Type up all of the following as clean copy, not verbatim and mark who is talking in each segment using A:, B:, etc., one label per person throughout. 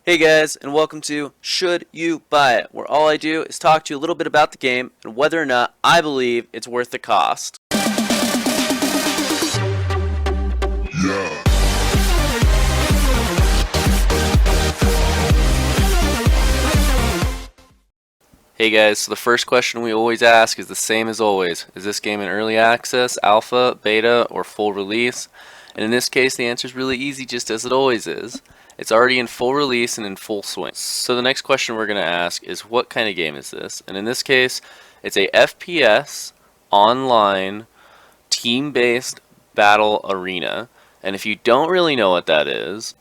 A: Hey guys, and welcome to Should You Buy It, where all I do is talk to you a little bit about the game and whether or not I believe it's worth the cost. Yeah. Hey guys, so the first question we always ask is the same as always. Is this game in early access, alpha, beta, or full release? And in this case, the answer is really easy, just as it always is. It's already in full release and in full swing. So the next question we're going to ask is, what kind of game is this? And in this case, it's a FPS, online, team-based battle arena. And if you don't really know what that is,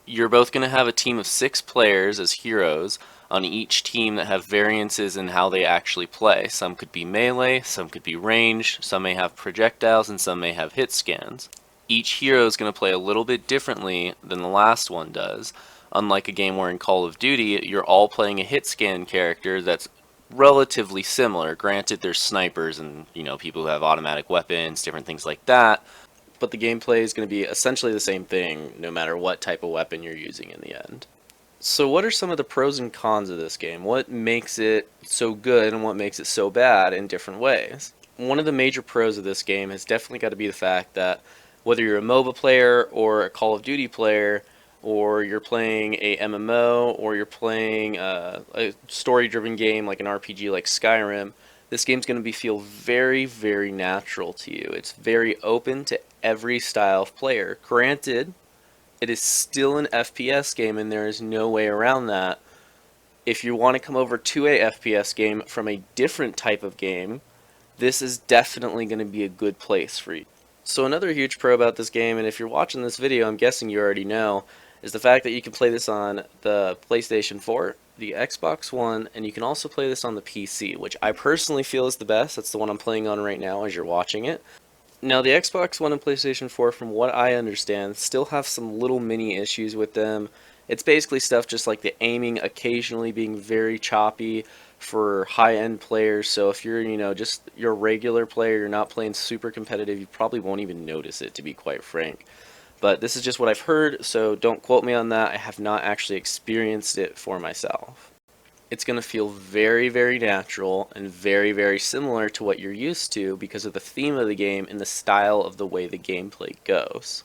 A: you're both going to have a team of 6 players as heroes on each team that have variances in how they actually play. Some could be melee, some could be ranged, some may have projectiles, and some may have hit scans. Each hero is going to play a little bit differently than the last one does. Unlike a game where in Call of Duty, you're all playing a hit scan character that's relatively similar. Granted, there's snipers and people who have automatic weapons, different things like that. But the gameplay is going to be essentially the same thing no matter what type of weapon you're using in the end. So what are some of the pros and cons of this game? What makes it so good and what makes it so bad in different ways? One of the major pros of this game has definitely got to be the fact that whether you're a MOBA player or a Call of Duty player, or you're playing a MMO, or you're playing a story-driven game like an RPG like Skyrim, this game's going to feel very, very natural to you. It's very open to every style of player. Granted, it is still an FPS game and there is no way around that. If you want to come over to a FPS game from a different type of game, this is definitely going to be a good place for you. So another huge pro about this game, and if you're watching this video, I'm guessing you already know, is the fact that you can play this on the PlayStation 4, the Xbox One, and you can also play this on the PC, which I personally feel is the best. That's the one I'm playing on right now as you're watching it. Now, the Xbox One and PlayStation 4, from what I understand, still have some little mini issues with them. It's basically stuff just like the aiming occasionally being very choppy for high-end players. So if you're, just your regular player, you're not playing super competitive, you probably won't even notice it, to be quite frank. But this is just what I've heard, so don't quote me on that. I have not actually experienced it for myself. It's going to feel very, very natural and very, very similar to what you're used to because of the theme of the game and the style of the way the gameplay goes.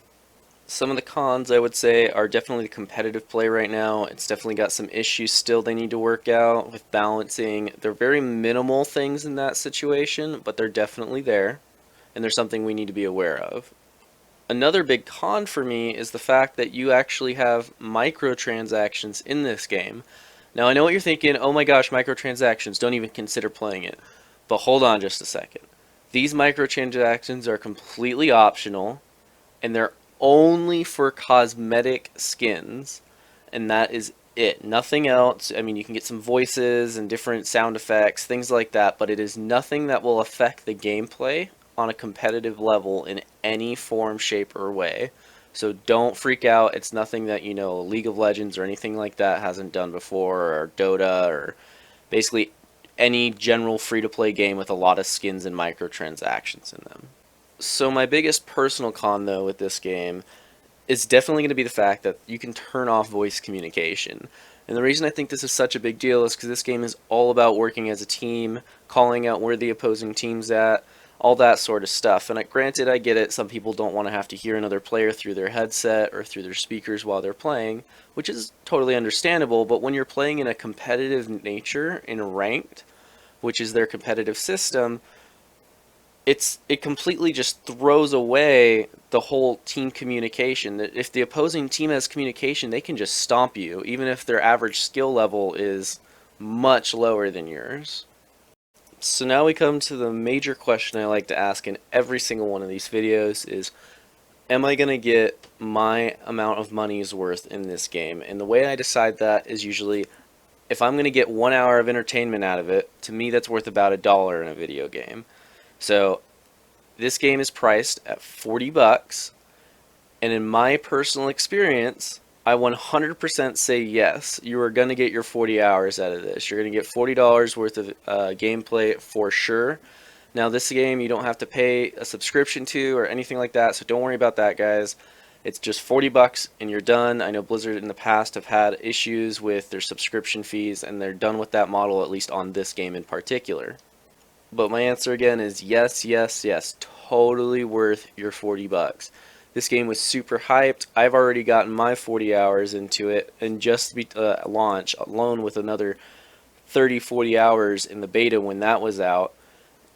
A: Some of the cons, I would say, are definitely the competitive play right now. It's definitely got some issues still they need to work out with balancing. They're very minimal things in that situation, but they're definitely there, and they're something we need to be aware of. Another big con for me is the fact that you actually have microtransactions in this game. Now, I know what you're thinking, oh my gosh, microtransactions, don't even consider playing it. But hold on just a second. These microtransactions are completely optional, and they're only for cosmetic skins, and that is it. Nothing else. I mean, you can get some voices and different sound effects, things like that, but it is nothing that will affect the gameplay on a competitive level in any form, shape, or way. So don't freak out. It's nothing that, League of Legends or anything like that hasn't done before, or Dota, or basically any general free-to-play game with a lot of skins and microtransactions in them. So my biggest personal con, though, with this game is definitely going to be the fact that you can turn off voice communication. And the reason I think this is such a big deal is because this game is all about working as a team, calling out where the opposing team's at, all that sort of stuff. And granted, I get it, some people don't want to have to hear another player through their headset or through their speakers while they're playing, which is totally understandable, but when you're playing in a competitive nature, in ranked, which is their competitive system, it completely just throws away the whole team communication. If the opposing team has communication, they can just stomp you, even if their average skill level is much lower than yours. So now we come to the major question I like to ask in every single one of these videos is, am I going to get my amount of money's worth in this game? And the way I decide that is usually, if I'm going to get 1 hour of entertainment out of it, to me that's worth about $1 in a video game. So this game is priced at 40 bucks, and in my personal experience, I 100% say yes, you are going to get your 40 hours out of this. You're going to get $40 worth of gameplay for sure. Now, this game you don't have to pay a subscription to or anything like that, so don't worry about that, guys. It's just 40 bucks and you're done. I know Blizzard in the past have had issues with their subscription fees, and they're done with that model, at least on this game in particular. But my answer again is yes, yes, yes. Totally worth your 40 bucks. This game was super hyped. I've already gotten my 40 hours into it, and just launch alone with another 30, 40 hours in the beta when that was out.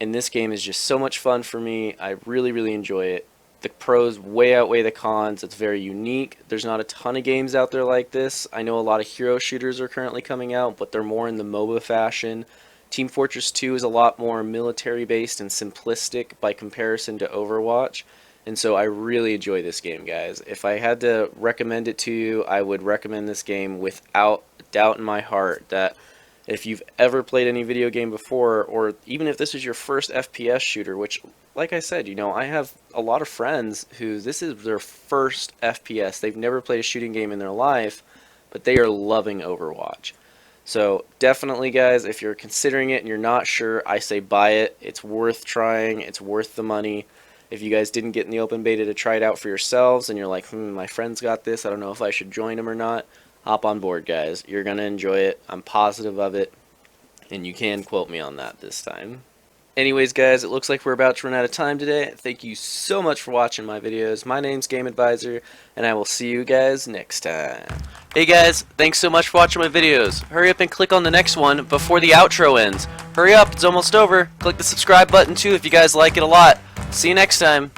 A: And this game is just so much fun for me. I really, really enjoy it. The pros way outweigh the cons. It's very unique. There's not a ton of games out there like this. I know a lot of hero shooters are currently coming out, but they're more in the MOBA fashion. Team Fortress 2 is a lot more military based and simplistic by comparison to Overwatch. And so I really enjoy this game, guys. If I had to recommend it to you, I would recommend this game without doubt in my heart. That if you've ever played any video game before, or even if this is your first FPS shooter, which, like I said, I have a lot of friends who this is their first FPS. They've never played a shooting game in their life, but they are loving Overwatch. So definitely, guys, if you're considering it and you're not sure, I say buy it. It's worth trying. It's worth the money. If you guys didn't get in the open beta to try it out for yourselves and you're like, my friend's got this, I don't know if I should join them or not, hop on board, guys. You're going to enjoy it. I'm positive of it, and you can quote me on that this time. Anyways, guys, it looks like we're about to run out of time today. Thank you so much for watching my videos. My name's Game Advisor, and I will see you guys next time. Hey guys, thanks so much for watching my videos. Hurry up and click on the next one before the outro ends. Hurry up, it's almost over. Click the subscribe button too if you guys like it a lot. See you next time.